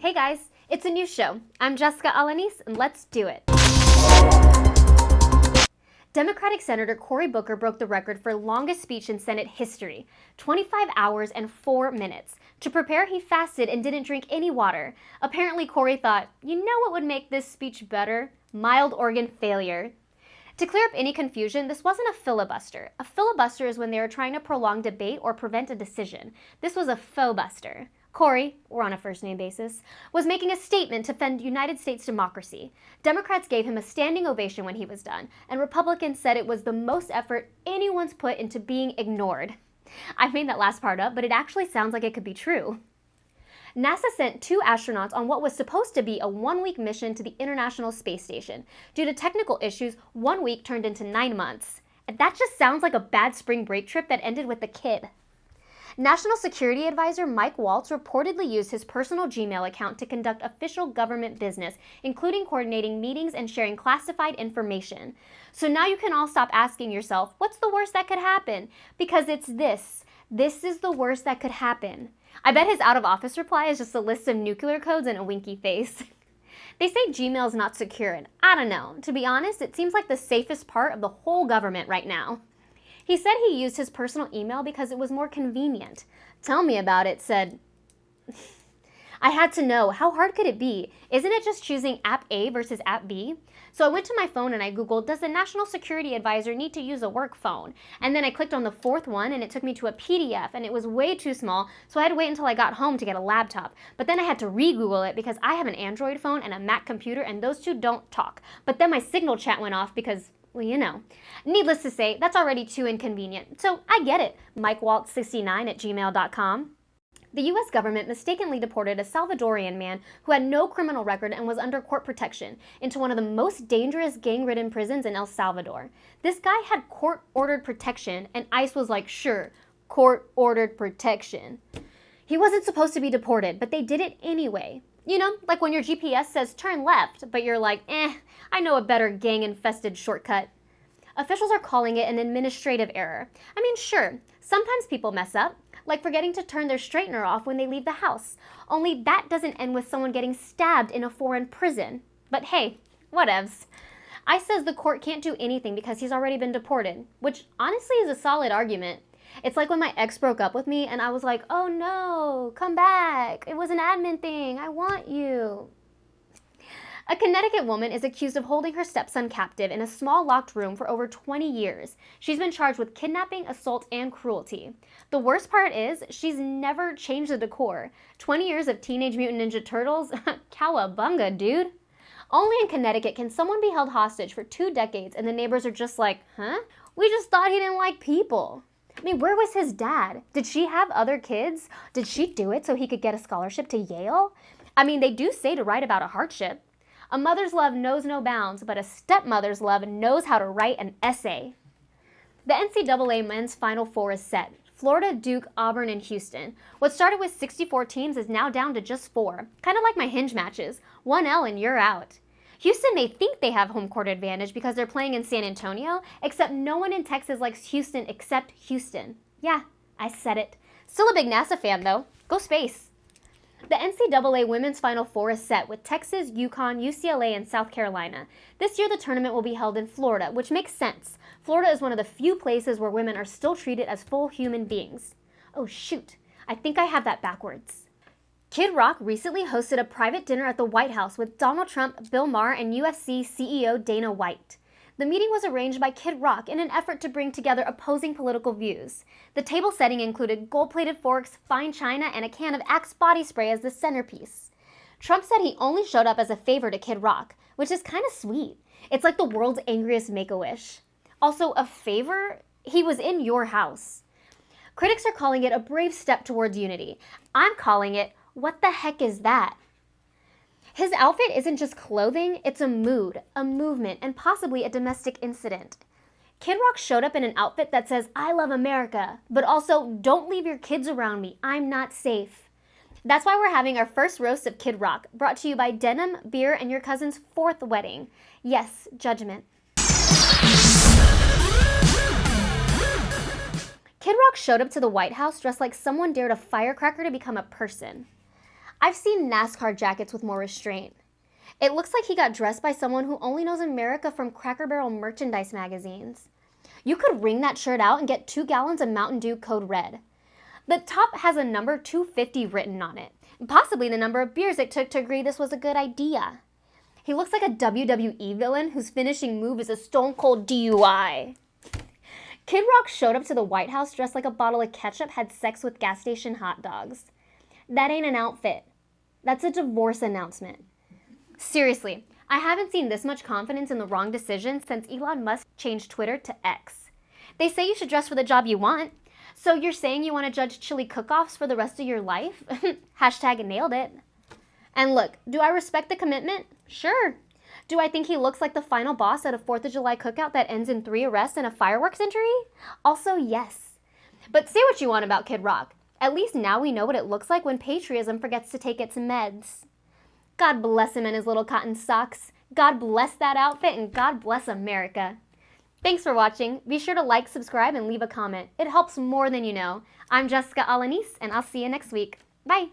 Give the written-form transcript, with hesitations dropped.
Hey guys, it's a new show. I'm Jessica Alaniz, and let's do it. Democratic Senator Cory Booker broke the record for longest speech in Senate history, 25 hours and 4 minutes. To prepare, he fasted and didn't drink any water. Apparently, Cory thought, you know what would make this speech better? Mild organ failure. To clear up any confusion, this wasn't a filibuster. A filibuster is when they are trying to prolong debate or prevent a decision. This was a faux-buster. Cory, we're on a first-name basis, was making a statement to defend United States democracy. Democrats gave him a standing ovation when he was done, and Republicans said it was the most effort anyone's put into being ignored. I made that last part up, but it actually sounds like it could be true. NASA sent 2 astronauts on what was supposed to be a 1-week mission to the International Space Station. Due to technical issues, 1 week turned into 9 months. And that just sounds like a bad spring break trip that ended with a kid. National Security Advisor Mike Waltz reportedly used his personal Gmail account to conduct official government business, including coordinating meetings and sharing classified information. So now you can all stop asking yourself, what's the worst that could happen? Because it's this. This is the worst that could happen. I bet his out-of-office reply is just a list of nuclear codes and a winky face. They say Gmail is not secure, and I don't know. To be honest, it seems like the safest part of the whole government right now. He said he used his personal email because it was more convenient. Tell me about it, said, I had to know, how hard could it be? Isn't it just choosing app A versus app B? So I went to my phone and I Googled, does the National Security Advisor need to use a work phone? And then I clicked on the 4th one and it took me to a PDF and it was way too small, so I had to wait until I got home to get a laptop. But then I had to re-Google it because I have an Android phone and a Mac computer and those two don't talk. But then my Signal chat went off because, well, you know. Needless to say, that's already too inconvenient. So I get it, MikeWaltz69@gmail.com. The U.S. government mistakenly deported a Salvadorian man who had no criminal record and was under court protection into one of the most dangerous gang-ridden prisons in El Salvador. This guy had court-ordered protection, and ICE was like, sure, court-ordered protection. He wasn't supposed to be deported, but they did it anyway. You know, like when your GPS says turn left, but you're like, I know a better gang-infested shortcut. Officials are calling it an administrative error. I mean, sure, sometimes people mess up, like forgetting to turn their straightener off when they leave the house. Only that doesn't end with someone getting stabbed in a foreign prison. But hey, whatevs. ICE says the court can't do anything because he's already been deported, which honestly is a solid argument. It's like when my ex broke up with me and I was like, oh no, come back. It was an admin thing. I want you. A Connecticut woman is accused of holding her stepson captive in a small locked room for over 20 years. She's been charged with kidnapping, assault, and cruelty. The worst part is, she's never changed the decor. 20 years of Teenage Mutant Ninja Turtles? Cowabunga, dude. Only in Connecticut can someone be held hostage for 2 decades and the neighbors are just like, huh? We just thought he didn't like people. I mean, where was his dad? Did she have other kids? Did she do it so he could get a scholarship to Yale? I mean, they do say to write about a hardship. A mother's love knows no bounds, but a stepmother's love knows how to write an essay. The NCAA men's Final Four is set. Florida, Duke, Auburn, and Houston. What started with 64 teams is now down to just 4. Kind of like my hinge matches. 1 L and you're out. Houston may think they have home court advantage because they're playing in San Antonio, except no one in Texas likes Houston except Houston. Yeah, I said it. Still a big NASA fan though. Go Space. The NCAA Women's Final Four is set with Texas, UConn, UCLA, and South Carolina. This year the tournament will be held in Florida, which makes sense. Florida is one of the few places where women are still treated as full human beings. Oh shoot, I think I have that backwards. Kid Rock recently hosted a private dinner at the White House with Donald Trump, Bill Maher, and UFC CEO Dana White. The meeting was arranged by Kid Rock in an effort to bring together opposing political views. The table setting included gold-plated forks, fine china, and a can of Axe body spray as the centerpiece. Trump said he only showed up as a favor to Kid Rock, which is kind of sweet. It's like the world's angriest Make-A-Wish. Also, a favor? He was in your house. Critics are calling it a brave step towards unity. I'm calling it, what the heck is that? His outfit isn't just clothing, it's a mood, a movement, and possibly a domestic incident. Kid Rock showed up in an outfit that says, I love America, but also, don't leave your kids around me, I'm not safe. That's why we're having our first roast of Kid Rock, brought to you by denim, beer, and your cousin's 4th wedding. Yes, judgment. Kid Rock showed up to the White House dressed like someone dared a firecracker to become a person. I've seen NASCAR jackets with more restraint. It looks like he got dressed by someone who only knows America from Cracker Barrel merchandise magazines. You could wring that shirt out and get 2 gallons of Mountain Dew Code Red. The top has a number 250 written on it, possibly the number of beers it took to agree this was a good idea. He looks like a WWE villain whose finishing move is a stone cold DUI. Kid Rock showed up to the White House dressed like a bottle of ketchup had sex with gas station hot dogs. That ain't an outfit. That's a divorce announcement. Seriously, I haven't seen this much confidence in the wrong decision since Elon Musk changed Twitter to X. They say you should dress for the job you want. So you're saying you want to judge chili cook-offs for the rest of your life? Hashtag nailed it. And look, do I respect the commitment? Sure. Do I think he looks like the final boss at a 4th of July cookout that ends in 3 arrests and a fireworks injury? Also, yes. But say what you want about Kid Rock. At least now we know what it looks like when patriotism forgets to take its meds. God bless him and his little cotton socks. God bless that outfit, and God bless America. Thanks for watching. Be sure to like, subscribe, and leave a comment. It helps more than you know. I'm Jessica Alaniz, and I'll see you next week. Bye.